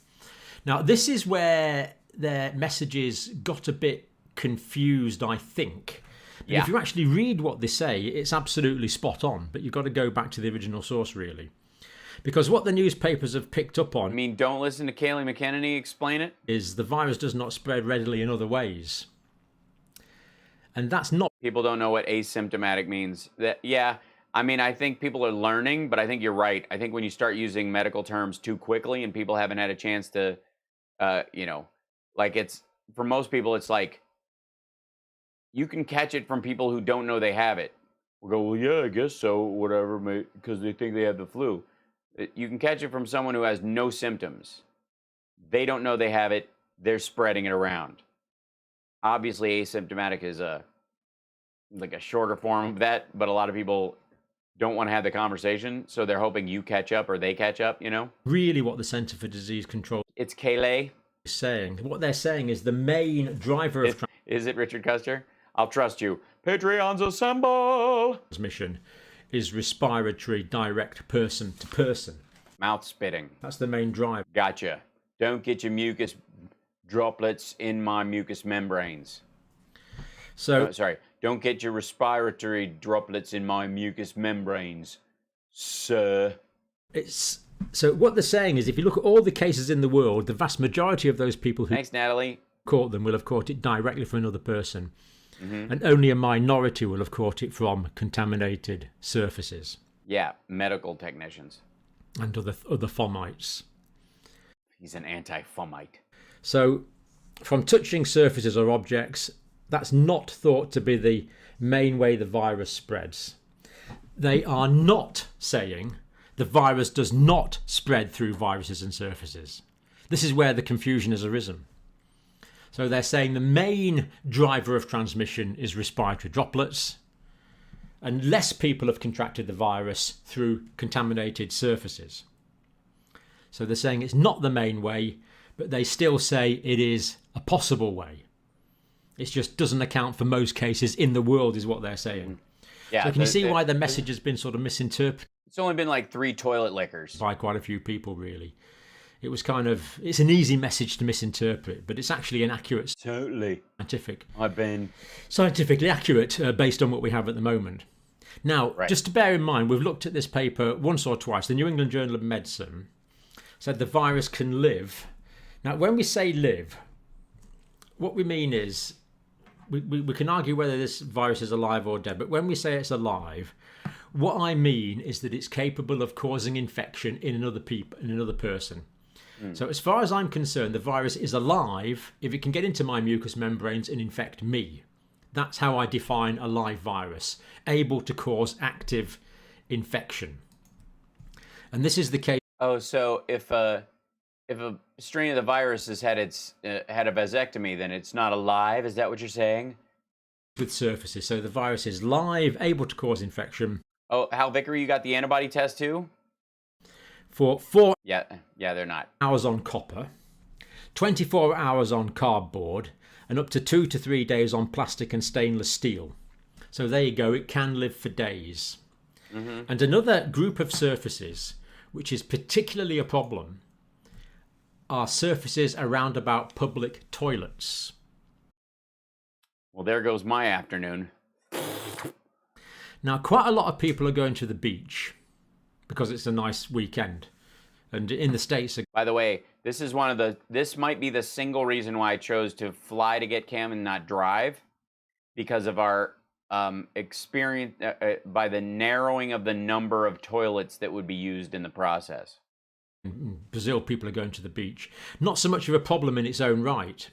Now, this is where their messages got a bit confused, I think. If you actually read what they say, it's absolutely spot on, but you've got to go back to the original source, really. Because what the newspapers have picked up on... I mean, don't listen to Kayleigh McEnany explain it? ...is the virus does not spread readily in other ways. And that's not... People don't know what asymptomatic means. I mean, I think people are learning, but I think you're right. I think when you start using medical terms too quickly and people haven't had a chance to, like it's... For most people, it's like... You can catch it from people who don't know they have it. We'll go, well, yeah, I guess so, whatever, because they think they have the flu. You can catch it from someone who has no symptoms. They don't know they have it. They're spreading it around. Obviously, asymptomatic is like a shorter form of that, but a lot of people don't want to have the conversation, so they're hoping you catch up or they catch up, Really what the Centre for Disease Control... It's Kayleigh. ...is saying. What they're saying is the main driver of... Is it Richard Custer? I'll trust you. Patreons assemble! Transmission is respiratory direct person to person. Mouth spitting. That's the main drive. Gotcha. Don't get your mucus droplets in my mucous membranes. So, sorry. Don't get your respiratory droplets in my mucous membranes, sir. So what they're saying is if you look at all the cases in the world, the vast majority of those people who... Thanks, Natalie. ...caught them will have caught it directly from another person. Mm-hmm. And only a minority will have caught it from contaminated surfaces. Yeah, medical technicians. And other fomites. He's an anti-fomite. So, from touching surfaces or objects, that's not thought to be the main way the virus spreads. They are not saying the virus does not spread through viruses and surfaces. This is where the confusion has arisen. So they're saying the main driver of transmission is respiratory droplets, and less people have contracted the virus through contaminated surfaces. So they're saying it's not the main way, but they still say it is a possible way. It just doesn't account for most cases in the world, is what they're saying. Yeah, so can you see why the message has been sort of misinterpreted? It's only been like 3 toilet lickers. By quite a few people, really. It was it's an easy message to misinterpret, but it's actually an accurate... Totally. Scientific. I've been... Scientifically accurate based on what we have at the moment. Now, just to bear in mind, we've looked at this paper once or twice. The New England Journal of Medicine said the virus can live. Now, when we say live, what we mean is... We can argue whether this virus is alive or dead, but when we say it's alive, what I mean is that it's capable of causing infection in another person. So as far as I'm concerned, the virus is alive if it can get into my mucous membranes and infect me. That's how I define a live virus, able to cause active infection. And this is the case. Oh, so if a strain of the virus has had had a vasectomy, then it's not alive? Is that what you're saying? With surfaces. So the virus is live, able to cause infection. Oh, Hal Vickery, you got the antibody test too? For 4 yeah, they're not. hours on copper, 24 hours on cardboard, and up to 2 to 3 days on plastic and stainless steel. So there you go, it can live for days. Mm-hmm. And another group of surfaces, which is particularly a problem, are surfaces around about public toilets. Well, there goes my afternoon. Now, quite a lot of people are going to the beach because it's a nice weekend. And in the States... By the way, this might be the single reason why I chose to fly to get Cam and not drive, because of our experience by the narrowing of the number of toilets that would be used in the process. In Brazil, people are going to the beach. Not so much of a problem in its own right,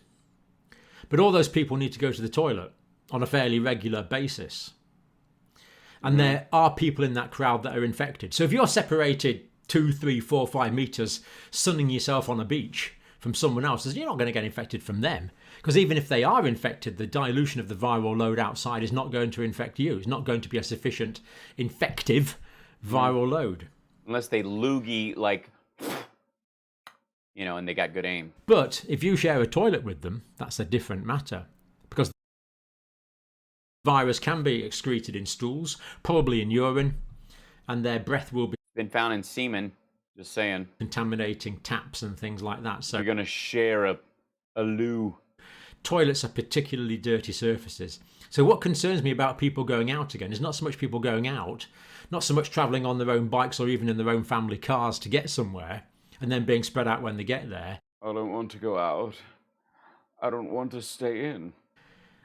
but all those people need to go to the toilet on a fairly regular basis. And there are people in that crowd that are infected. So if you're separated 2, 3, 4, 5 meters, sunning yourself on a beach from someone else, you're not going to get infected from them. Because even if they are infected, the dilution of the viral load outside is not going to infect you. It's not going to be a sufficient infective viral load. Unless they loogie, like, and they got good aim. But if you share a toilet with them, that's a different matter. Because the virus can be excreted in stools, probably in urine, and their breath will be been found in semen, just saying. Contaminating taps and things like that. So you're going to share a loo. Toilets are particularly dirty surfaces. So what concerns me about people going out again is not so much people going out, not so much travelling on their own bikes or even in their own family cars to get somewhere and then being spread out when they get there. I don't want to go out. I don't want to stay in.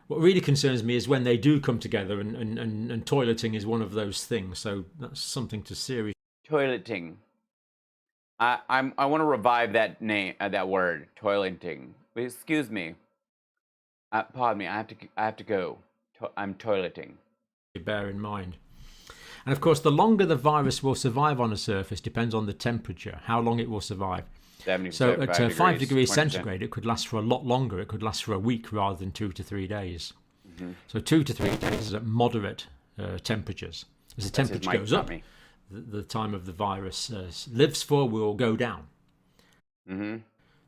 What really concerns me is when they do come together and toileting is one of those things. So that's something to seriously... Toileting. I want to revive that name, that word, toileting. Excuse me. Pardon me. I have to go. I'm toileting. Bear in mind. And of course, the longer the virus will survive on a surface depends on the temperature, how long it will survive. So at 5 degrees centigrade, it could last for a lot longer. It could last for a week rather than 2 to 3 days. Mm-hmm. So 2 to 3 days is at moderate temperatures. As the temperature goes up, the time of the virus lives for will go down. Mm-hmm.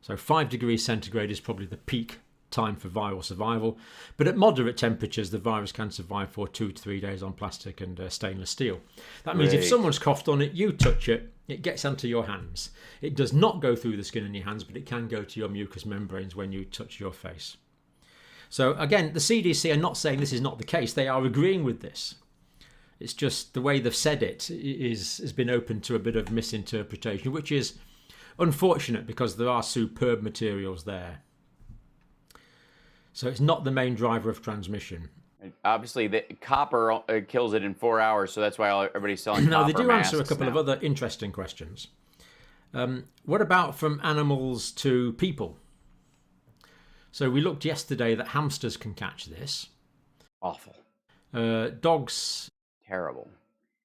So 5 degrees centigrade is probably the peak time for viral survival. But at moderate temperatures, the virus can survive for 2 to 3 days on plastic and stainless steel. That means if someone's coughed on it, you touch it, it gets onto your hands. It does not go through the skin in your hands, but it can go to your mucous membranes when you touch your face. So again, the CDC are not saying this is not the case. They are agreeing with this. It's just the way they've said it has been open to a bit of misinterpretation, which is unfortunate because there are superb materials there. So it's not the main driver of transmission. Obviously, the copper kills it in 4 hours, so that's why everybody's selling copper masks. Now, they do answer a couple now. of other interesting questions. What about from animals to people? So we looked yesterday that hamsters can catch this. Awful. Dogs... Terrible.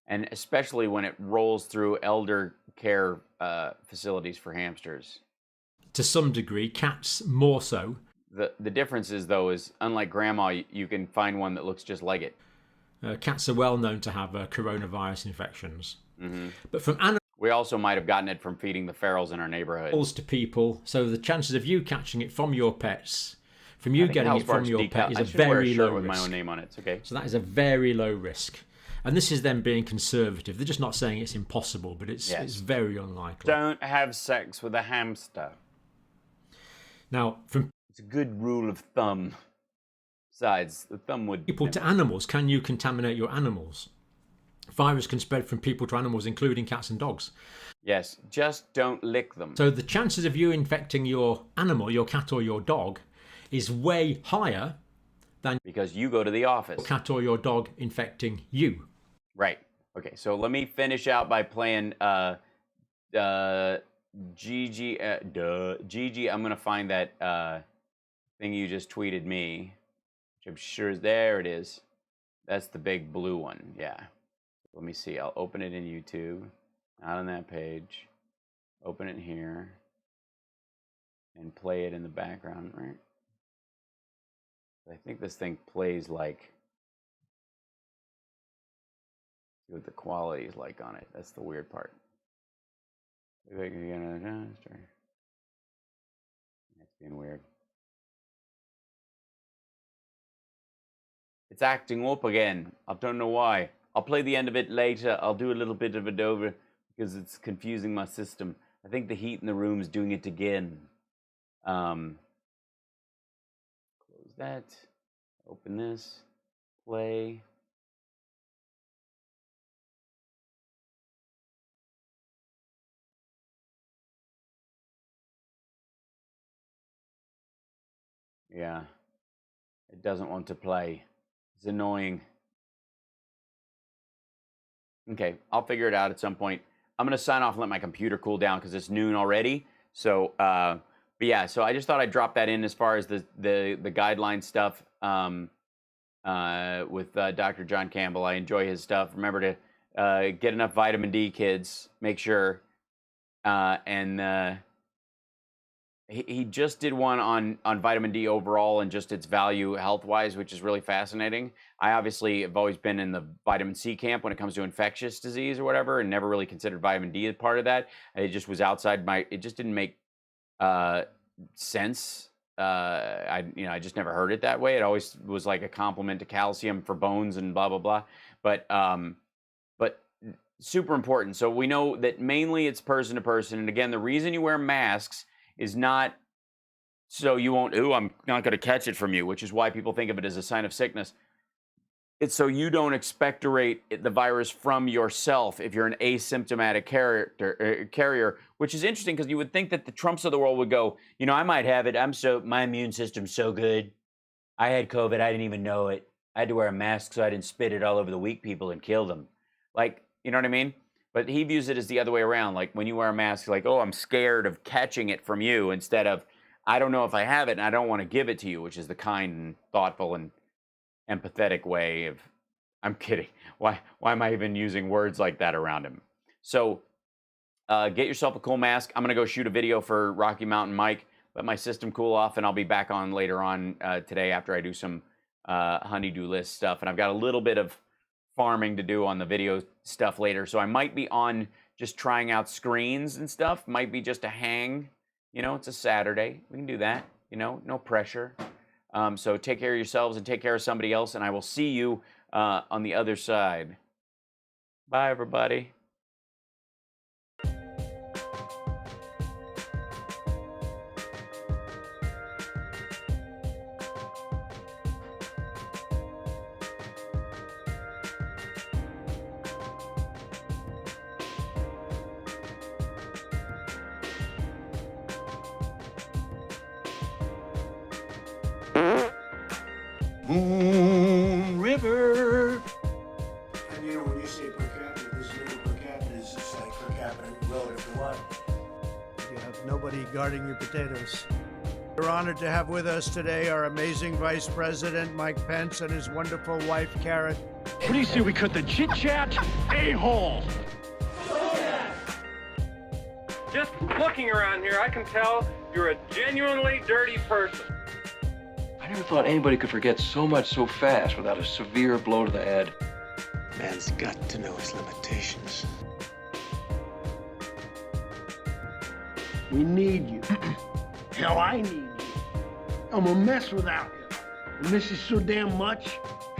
And especially when it rolls through elder care facilities for hamsters. To some degree, cats more so. The difference is, though, is unlike grandma, you can find one that looks just like it. Cats are well known to have coronavirus infections. Mm-hmm. But from animals... We also might have gotten it from feeding the ferals in our neighborhood. To people, so the chances of you catching it from your pets, from you getting it from your pet, is a very low risk. With my own name on it. It's okay. So that is a very low risk. And this is them being conservative. They're just not saying it's impossible, but it's very unlikely. Don't have sex with a hamster. Now, it's a good rule of thumb. Besides, the thumb would... People to animals, can you contaminate your animals? Virus can spread from people to animals, including cats and dogs. Yes, just don't lick them. So the chances of you infecting your animal, your cat or your dog, is way higher than... Because you go to the office. Your cat or your dog infecting you. Right. Okay, so let me finish out by playing Gigi. Gigi, I'm going to find that thing you just tweeted me, which I'm sure is... There it is. That's the big blue one. Yeah. Let me see. I'll open it in YouTube. Not on that page. Open it here. And play it in the background, right? I think this thing plays like... See what the quality is like on it. That's the weird part. That's being weird. It's acting up again. I don't know why. I'll play the end of it later. I'll do a little bit of it over because it's confusing my system. I think the heat in the room is doing it again. Close that. Open this. Play. Yeah. It doesn't want to play. It's annoying. Okay, I'll figure it out at some point. I'm going to sign off and let my computer cool down because it's noon already. So, but yeah, so I just thought I'd drop that in as far as the guideline stuff with Dr. John Campbell. I enjoy his stuff. Remember to get enough vitamin D, kids. Make sure. And he just did one on vitamin D overall and just its value health wise, which is really fascinating. I obviously have always been in the vitamin C camp when it comes to infectious disease or whatever, and never really considered vitamin D as part of that. It just was outside my. It just didn't make sense. I just never heard it that way. It always was like a compliment to calcium for bones and blah blah blah. But super important. So we know that mainly it's person to person. And again, the reason you wear masks is not so you won't, I'm not going to catch it from you, which is why people think of it as a sign of sickness. It's so you don't expectorate the virus from yourself if you're an asymptomatic carrier, which is interesting because you would think that the Trumps of the world would go, I might have it. My immune system's so good. I had COVID. I didn't even know it. I had to wear a mask so I didn't spit it all over the weak people and kill them. Like, you know what I mean? But he views it as the other way around. Like when you wear a mask, like, oh, I'm scared of catching it from you, instead of, I don't know if I have it and I don't want to give it to you, which is the kind and thoughtful and empathetic way of, I'm kidding. Why am I even using words like that around him? So get yourself a cool mask. I'm going to go shoot a video for Rocky Mountain Mike, let my system cool off, and I'll be back on later on today after I do some honeydew list stuff. And I've got a little bit of farming to do on the video stuff later. So I might be on just trying out screens and stuff. Might be just a hang. It's a Saturday. We can do that. No pressure. So take care of yourselves and take care of somebody else. And I will see you on the other side. Bye, everybody. Moon River. And when you say per capita, this little per capita is just like per capita relative to what? You have nobody guarding your potatoes. We're honored to have with us today our amazing Vice President Mike Pence and his wonderful wife Karen. What do you say we cut the chit chat? A-hole. Just looking around here, I can tell you're a genuinely dirty person. I never thought anybody could forget so much so fast without a severe blow to the head. Man's got to know his limitations. We need you. Hell, I need you. I'm a mess without you. I miss you so damn much.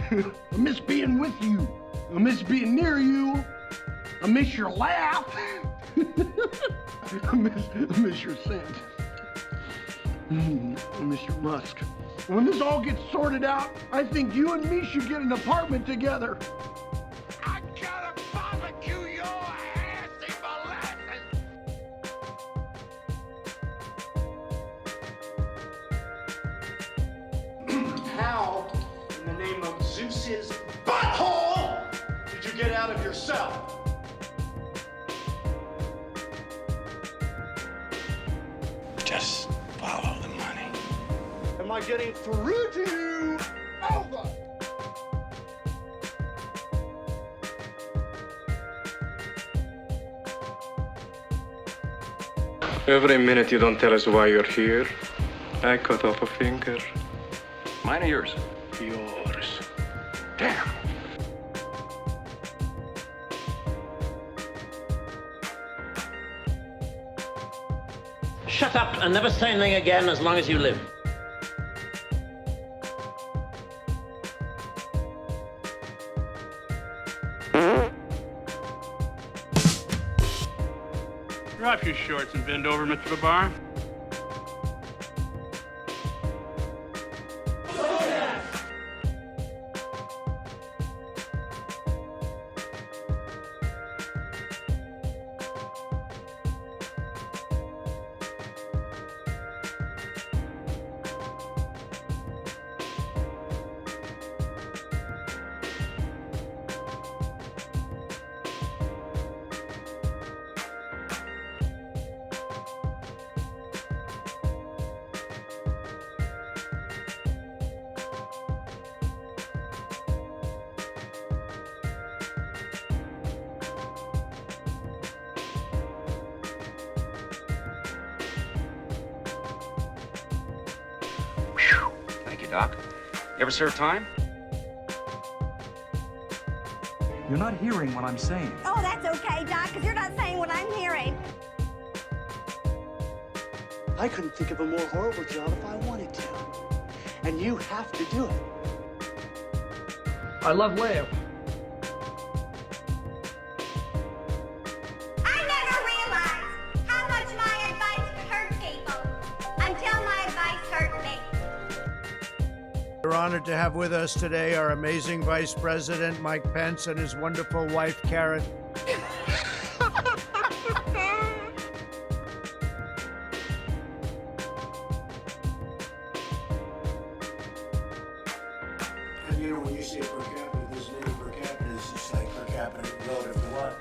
I miss being with you. I miss being near you. I miss your laugh. I miss your scent. I miss your musk. When this all gets sorted out, I think you and me should get an apartment together. I gotta barbecue your ass in molasses. How, in the name of Zeus's butthole, did you get out of your cell? Just follow the money. Am I getting through to you? Over! Every minute you don't tell us why you're here, I cut off a finger. Mine or yours? Yours. Damn. Shut up and never say anything again as long as you live. Drop your shorts and bend over, Mr. LeBar. Doc. You ever serve time? You're not hearing what I'm saying. Oh, that's okay, Doc, because you're not saying what I'm hearing. I couldn't think of a more horrible job if I wanted to. And you have to do it. I love lamb. I never realized how much my advice could hurt people until my advice hurt me. We're honored to have with us today our amazing Vice President, Mike Pence, and his wonderful wife, Karen. And you know, when you say per capita, this name per capita is just like per capita relative to what?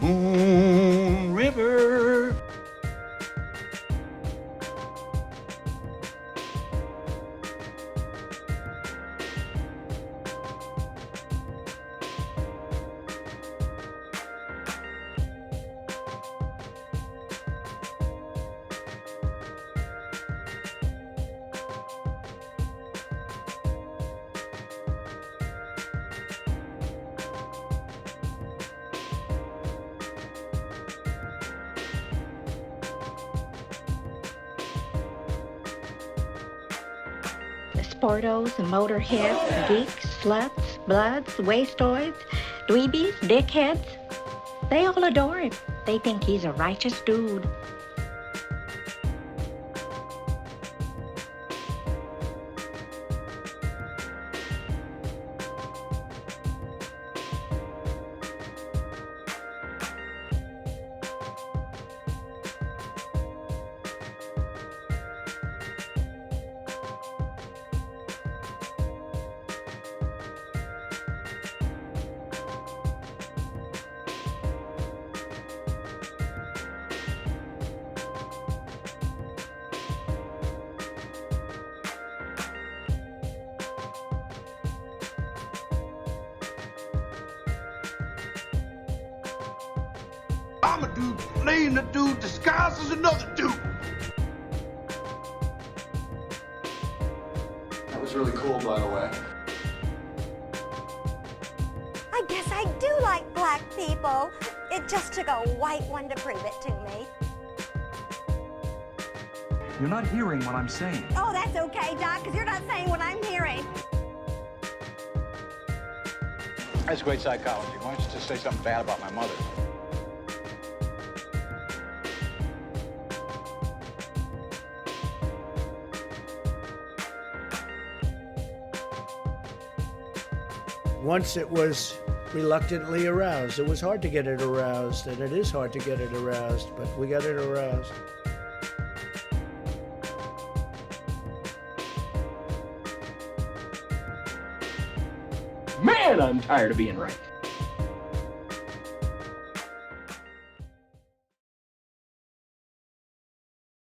Moon River. Sportos, motorheads, geeks, sluts, bloods, wastoids, dweebies, dickheads. They all adore him. They think he's a righteous dude. I'm a dude playing a dude disguised as another dude. That was really cool, by the way. I guess I do like black people. It just took a white one to prove it to me. You're not hearing what I'm saying. Oh, that's okay, Doc, because you're not saying what I'm hearing. That's great psychology. Why don't you just say something bad about my mother? Once it was reluctantly aroused. It was hard to get it aroused, and it is hard to get it aroused, but we got it aroused. Man, I'm tired of being right.